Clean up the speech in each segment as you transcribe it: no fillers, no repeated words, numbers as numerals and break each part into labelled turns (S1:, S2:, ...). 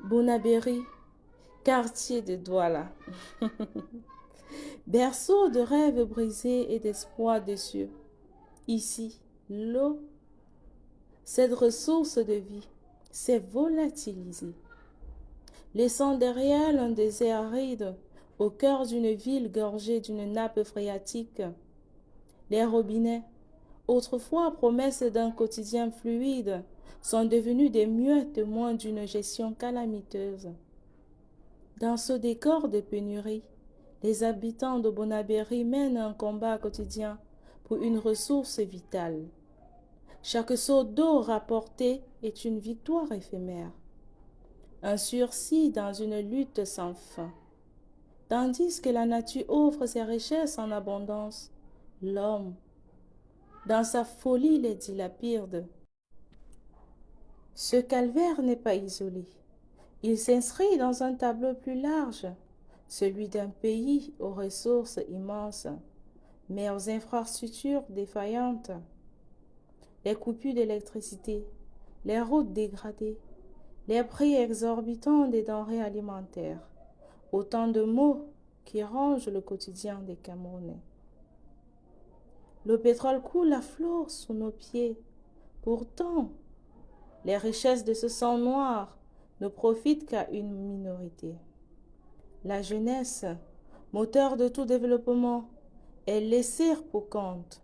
S1: Bonabéry, quartier de Douala. Berceau de rêves brisés et d'espoirs déçus. Ici, l'eau, cette ressource de vie, s'est volatilisée, laissant derrière elle un désert aride au cœur d'une ville gorgée d'une nappe phréatique. Les robinets, autrefois promesses d'un quotidien fluide, sont devenus des muets témoins d'une gestion calamiteuse. Dans ce décor de pénurie, les habitants de Bonabéry mènent un combat quotidien pour une ressource vitale. Chaque seau d'eau rapporté est une victoire éphémère, un sursis dans une lutte sans fin. Tandis que la nature offre ses richesses en abondance, l'homme, dans sa folie, les dilapide. Ce calvaire n'est pas isolé. Il s'inscrit dans un tableau plus large, celui d'un pays aux ressources immenses, mais aux infrastructures défaillantes. Les coupures d'électricité, les routes dégradées, les prix exorbitants des denrées alimentaires, autant de maux qui rongent le quotidien des Camerounais. Le pétrole coule à flot sous nos pieds. Pourtant, les richesses de ce sang noir ne profitent qu'à une minorité. La jeunesse, moteur de tout développement, est laissée pour compte.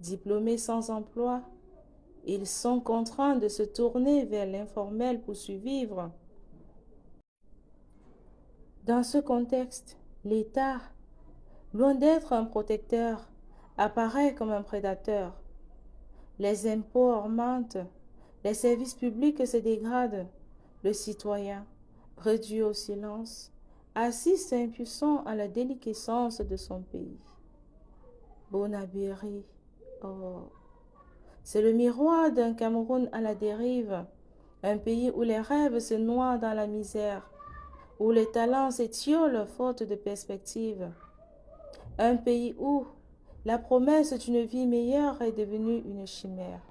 S1: Diplômés sans emploi, ils sont contraints de se tourner vers l'informel pour survivre. Dans ce contexte, l'État, loin d'être un protecteur, apparaît comme un prédateur. Les impôts augmentent, les services publics se dégradent, le citoyen, réduit au silence, assiste impuissant à la déliquescence de son pays. Bonabéry, oh, c'est le miroir d'un Cameroun à la dérive, un pays où les rêves se noient dans la misère, où les talents s'étiolent faute de perspective, un pays où la promesse d'une vie meilleure est devenue une chimère.